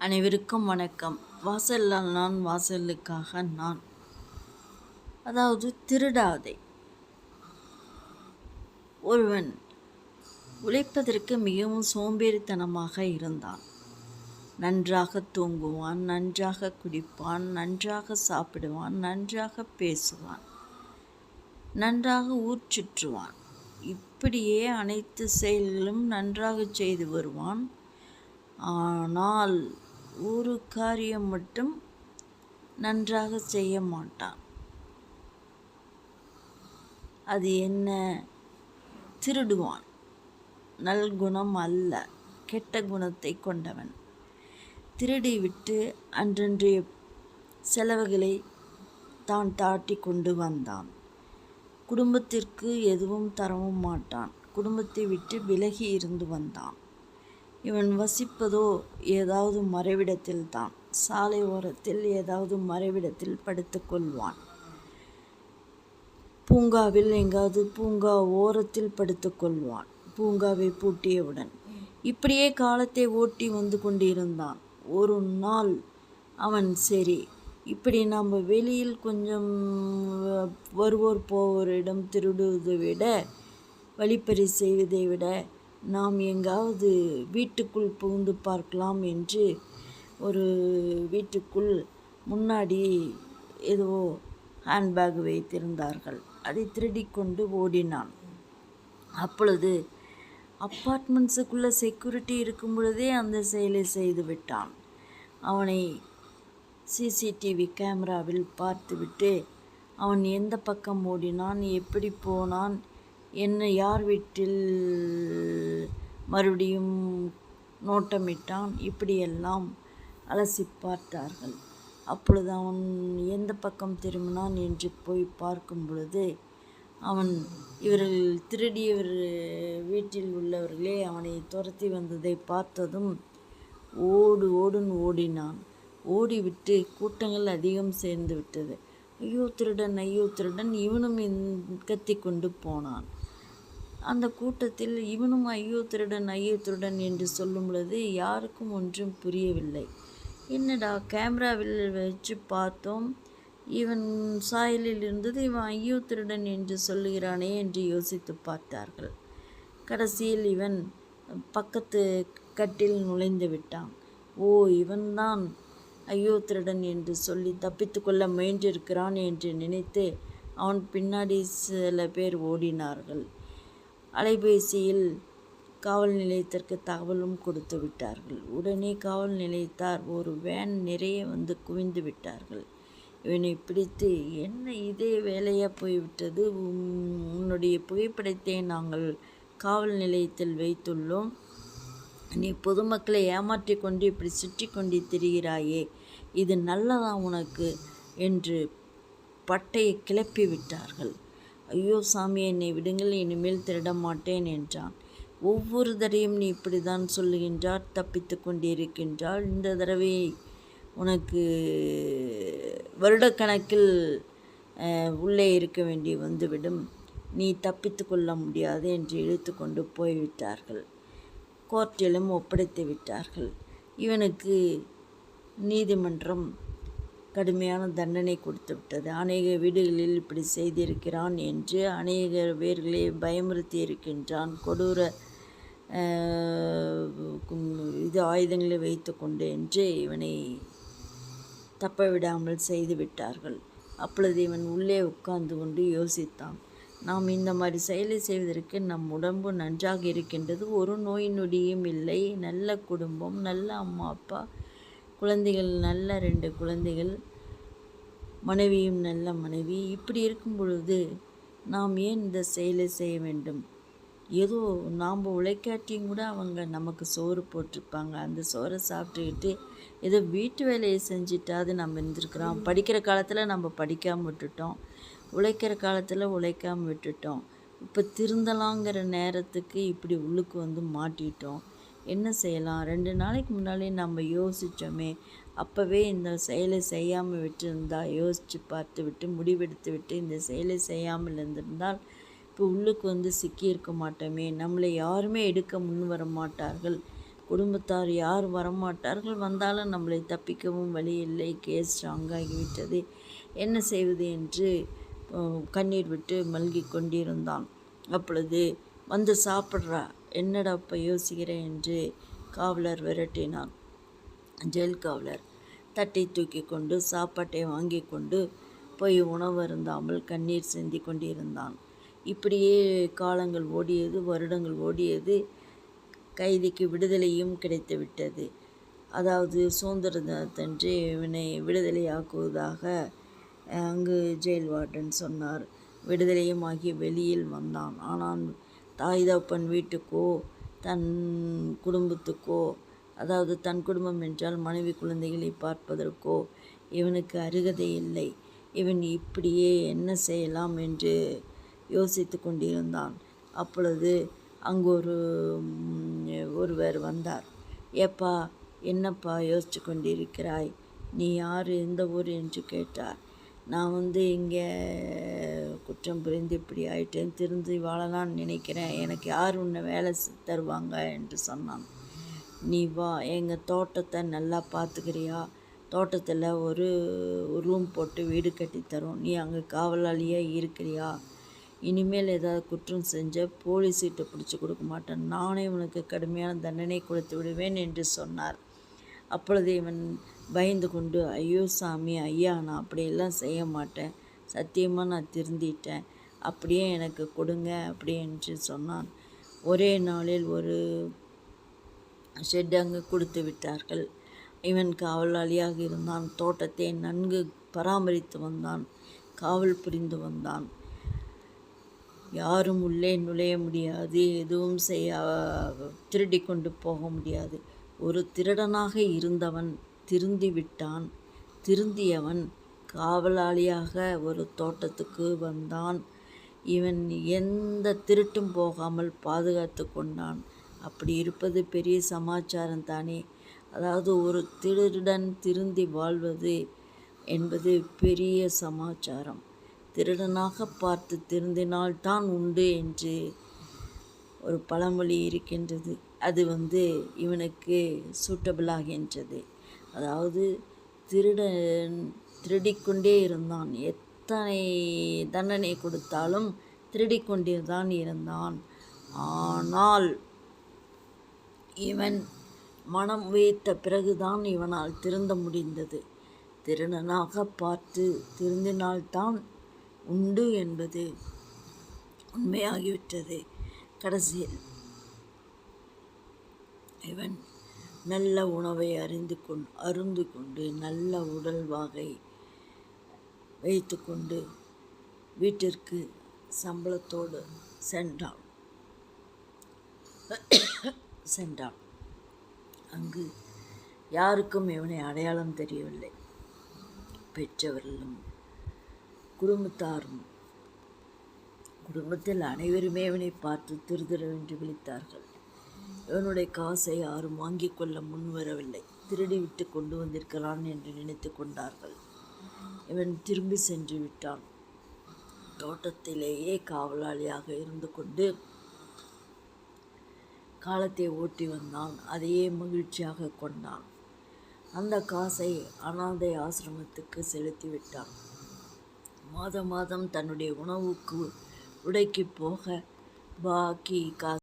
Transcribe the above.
அனைவருக்கும் வணக்கம். வாசல்லால் நான், வாசலுக்காக நான். அதாவது திருடாதே. ஒருவன் உழைப்பதற்கு மிகவும் சோம்பேறித்தனமாக இருந்தான். நன்றாக தூங்குவான், நன்றாக குடிப்பான், நன்றாக சாப்பிடுவான், நன்றாக பேசுவான், நன்றாக ஊர் சுற்றுவான். இப்படியே அனைத்து செயல்களும் நன்றாக செய்து வருவான். ஆனால் ஒரு காரியம் மட்டும் நன்றாக செய்ய மாட்டான். அது என்ன? திருடுவான். நல்குணம் அல்ல, கெட்ட குணத்தை கொண்டவன். திருடிவிட்டு அன்றன்றைய செலவுகளை தான் தாட்டி கொண்டு வந்தான். குடும்பத்திற்கு எதுவும் தரவும் மாட்டான். குடும்பத்தை விட்டு விலகி இருந்து வந்தான். இவன் வசிப்பதோ ஏதாவது மறைவிடத்தில் தான். சாலை ஓரத்தில் ஏதாவது மறைவிடத்தில் படுத்து கொள்வான். பூங்காவில் எங்காவது பூங்கா ஓரத்தில் படுத்து கொள்வான், பூங்காவை பூட்டியவுடன். இப்படியே காலத்தை ஓட்டி வந்து கொண்டிருந்தான். ஒரு நாள் அவன் சரி, இப்படி நாம் வெளியில் கொஞ்சம் வருவோர் போவோரிடம் திருடுவதை விட, வழிப்பறி செய்வதை விட நாம் எங்காவது வீட்டுக்குள் புகுந்து பார்க்கலாம் என்று ஒரு வீட்டுக்குள் முன்னாடி ஏதோ ஹேண்ட்பேக் வைத்திருந்தார்கள். அதை திருடிக்கொண்டு ஓடினான். அப்பொழுது அப்பார்ட்மெண்ட்ஸுக்குள்ளே செக்யூரிட்டி இருக்கும் பொழுதே அந்த செயலை செய்து விட்டான். அவனை சிசிடிவி கேமராவில் பார்த்துவிட்டு அவன் எந்த பக்கம் ஓடினான், எப்படி போனான், என்ன யார் வீட்டில் மறுபடியும் நோட்டமிட்டான், இப்படியெல்லாம் அலசி பார்த்தார்கள். அப்பொழுது அவன் எந்த பக்கம் திரும்பினான் என்று போய் பார்க்கும் பொழுது இவர்கள் திருடியவர் வீட்டில் உள்ளவர்களே அவனை துரத்தி வந்ததை பார்த்ததும் ஓடுன்னு ஓடினான். ஓடிவிட்டு கூட்டங்கள் அதிகம் சேர்ந்து விட்டது. ஐயோ திருடன், ஐயோ திருடன், இவனும் கத்தி கொண்டு போனான். அந்த கூட்டத்தில் இவனும் ஐயோ திருடன், ஐயோ திருடன் என்று சொல்லும் பொழுது யாருக்கும் ஒன்றும் புரியவில்லை. என்னடா, கேமராவில் வச்சு பார்த்தோம், இவன் சாயலில் இருந்தது, இவன் ஐயோ திருடன் என்று சொல்லுகிறானே என்று யோசித்து பார்த்தார்கள். கடைசியில் இவன் பக்கத்து கட்டில் நுழைந்து விட்டான். ஓ, இவன்தான் ஐயோ திருடன் என்று சொல்லி தப்பித்து கொள்ள முயன்றிருக்கிறான் என்று நினைத்து அவன் பின்னாடி சில பேர் ஓடினார்கள். அலைபேசியில் காவல் நிலையத்திற்கு தகவலும் கொடுத்து விட்டார்கள். உடனே காவல் நிலையத்தார் ஒரு வேன் நிறைய வந்து குவிந்து விட்டார்கள். இவனை பிடித்து, என்ன இதே வேலையாக போய்விட்டது, உன்னுடைய புகைப்படத்தை நாங்கள் காவல் நிலையத்தில் வைத்துள்ளோம், நீ பொதுமக்களை ஏமாற்றி கொண்டு இப்படி சுற்றி கொண்டு திரிகிறாயே, இது நல்லதா உனக்கு என்று பட்டையை கிளப்பி விட்டார்கள். ஐயோ சாமி, என்னை விடுங்கள், இனிமேல் திருட மாட்டேன் என்றான். ஒவ்வொரு தடையும் நீ இப்படி தான் சொல்லுகின்றார், தப்பித்து கொண்டிருக்கின்றாள், இந்த தடவை உனக்கு வருடக்கணக்கில் உள்ளே இருக்க வேண்டி வந்துவிடும், நீ தப்பித்து கொள்ள முடியாது என்று இழுத்து கொண்டு போய்விட்டார்கள். கோர்ட்டிலும் ஒப்படைத்து விட்டார்கள். இவனுக்கு நீதிமன்றம் கடுமையான தண்டனை கொடுத்து விட்டது. அநேக வீடுகளில் இப்படி செய்திருக்கிறான் என்று அநேக பேர்களை பயமுறுத்தி இருக்கின்றான். கொடூர ஆயுதங்களை வைத்து கொண்டு என்று இவனை தப்ப விடாமல் செய்து விட்டார்கள். அப்பொழுது இவன் உள்ளே உட்கார்ந்து கொண்டு யோசித்தான். நாம் இந்த மாதிரி செயலை செய்வதற்கு நம் உடம்பு நன்றாக இருக்கின்றது, ஒரு நோய் நொடியும் இல்லை, நல்ல குடும்பம், நல்ல அம்மா அப்பா, குழந்தைகள், நல்ல 2 குழந்தைகள், மனைவியும் நல்ல மனைவி. இப்படி இருக்கும் பொழுது நாம் ஏன் இந்த செயலை செய்ய வேண்டும்? ஏதோ நாம் உழைக்காட்டியும் கூட அவங்க நமக்கு சோறு போட்டிருப்பாங்க. அந்த சோறை சாப்பிட்டுக்கிட்டு ஏதோ வீட்டு வேலையை செஞ்சிட்டாது நம்ம இருந்திருக்கிறோம். படிக்கிற காலத்தில் நம்ம படிக்காமல் விட்டுட்டோம், உழைக்கிற காலத்தில் உழைக்காமல் விட்டுட்டோம். இப்போ திருந்தலாங்கிற நேரத்துக்கு இப்படி உள்ளுக்கு வந்து மாட்டிட்டோம். என்ன செய்யலாம்? 2 நாளைக்கு முன்னாலே நம்ம யோசித்தோமே, அப்போவே இந்த செயலை செய்யாமல் விட்டுருந்தா, யோசித்து பார்த்து விட்டு முடிவெடுத்து விட்டு இந்த செயலை செய்யாமல் இருந்திருந்தால் இப்போ உள்ளுக்கு வந்து சிக்கியிருக்க மாட்டோமே, நம்மளை யாருமே எடுக்க முன் வர மாட்டார்கள். குடும்பத்தார் யாரும் வரமாட்டார்கள், வந்தாலும் நம்மளை தப்பிக்கவும் வழி இல்லை, கேஸ் ஸ்ட்ராங்காகிவிட்டது, என்ன செய்வது என்று கண்ணீர் விட்டு மல்கி கொண்டிருந்தான். அப்பொழுது வந்து சாப்பிட்றா, என்னடா இப்போ யோசிக்கிறேன் என்று காவலர் விரட்டினான். ஜெயில் காவலர் தட்டை தூக்கி கொண்டு சாப்பாட்டை வாங்கி கொண்டு போய் உணவு அருந்தாமல் கண்ணீர் சிந்தி கொண்டிருந்தான். இப்படியே காலங்கள் ஓடியது, வருடங்கள் ஓடியது. கைதிக்கு விடுதலையும் கிடைத்து விட்டது. அதாவது சுதந்திர தினத்தன்று இவனை விடுதலையாக்குவதாக அங்கு ஜெயில் வார்டன் சொன்னார். விடுதலையும் ஆகி வெளியில் வந்தான். ஆனால் தாய் தகப்பன் வீட்டுக்கோ தன் குடும்பத்துக்கோ, அதாவது தன் குடும்பம் என்றால் மனைவி குழந்தைகளை பார்ப்பதற்கோ இவனுக்கு அருகதை இல்லை. இவன் இப்படியே என்ன செய்யலாம் என்று யோசித்து கொண்டிருந்தான். அப்பொழுது அங்கு ஒருவர் வந்தார். ஏப்பா, என்னப்பா யோசித்து கொண்டிருக்கிறாய், நீ யார், எந்த ஊர் என்று கேட்டார். நான் இங்கே குற்றம் புரிந்து இப்படி ஆயிட்டேன், திருந்தி வாழலான்னு நினைக்கிறேன், எனக்கு யார் உன்னை வேலை தருவாங்க என்று சொன்னான். நீ வா, எங்கள் தோட்டத்தை நல்லா பார்த்துக்கிறியா, தோட்டத்தில் ஒரு ரூம் போட்டு வீடு கட்டித்தரோம், நீ அங்கே காவலாளியாக இருக்கிறியா, இனிமேல் ஏதாவது குற்றம் செஞ்ச போலீஸ்கிட்ட பிடிச்சி கொடுக்க மாட்டேன், நானே உனக்கு கடுமையான தண்டனை கொடுத்து விடுவேன் என்று சொன்னார். அப்பொழுது இவன் பயந்து கொண்டு, ஐயோ சாமி, ஐயா, நான் அப்படியெல்லாம் செய்ய மாட்டேன், சத்தியமாக நான் திருந்திட்டேன், அப்படியே எனக்கு கொடுங்க அப்படி என்று சொன்னான். ஒரே நாளில் ஒரு ஷெட் அங்கு கொடுத்து விட்டார்கள். இவன் காவலாளியாக இருந்தான். தோட்டத்தை நன்கு பராமரித்து வந்தான், காவல் புரிந்து வந்தான். யாரும் உள்ளே நுழைய முடியாது, எதுவும் திருடி கொண்டு போக முடியாது. ஒரு திருடனாக இருந்தவன் திருந்திவிட்டான். திருந்தியவன் காவலாளியாக ஒரு தோட்டத்துக்கு வந்தான். இவன் எந்த திருட்டும் போகாமல் பாதுகாத்து கொண்டான். அப்படி இருப்பது பெரிய சமாச்சாரம் தானே. அதாவது ஒரு திருடன் திருந்தி வாழ்வது என்பது பெரிய சமாச்சாரம். திருடனாக பார்த்து திருந்தினால்தான் உண்டு என்று ஒரு பழமொழி இருக்கின்றது. அது இவனுக்கு சூட்டபிளாகின்றது. அதாவது திருடிக்கொண்டே இருந்தான். எத்தனை தண்டனை கொடுத்தாலும் திருடிக்கொண்டே தான் இருந்தான். ஆனால் இவன் மனம் வைத்த பிறகுதான் இவனால் திருந்த முடிந்தது. திருடனாக பார்த்து திருந்தினால்தான் உண்டு என்பது உண்மையாகிவிட்டது. கடைசியில் இவன் நல்ல உணவை அருந்து கொண்டு நல்ல உடல் வாகை வைத்து கொண்டு வீட்டிற்கு சம்பளத்தோடு சென்றான். அங்கு யாருக்கும் இவனை அடையாளம் தெரியவில்லை. பெற்றவர்களும் குடும்பத்தாரும் குடும்பத்தில் அனைவருமே இவனை பார்த்து திருதிரவென்று விழித்தார்கள். இவனுடைய காசை யாரும் வாங்கிக் கொள்ள முன்வரவில்லை. திருடிவிட்டு கொண்டு வந்திருக்கிறான் என்று நினைத்து கொண்டார்கள். இவன் திரும்பி சென்று விட்டான். தோட்டத்திலேயே காவலாளியாக இருந்து கொண்டு காலத்தை ஓட்டி வந்தான். அதையே மகிழ்ச்சியாக கொண்டான். அந்த காசை அனாதை ஆசிரமத்துக்கு செலுத்தி விட்டான். மாதம் தன்னுடைய உணவுக்கு உடைக்கு போக பாக்கி காசு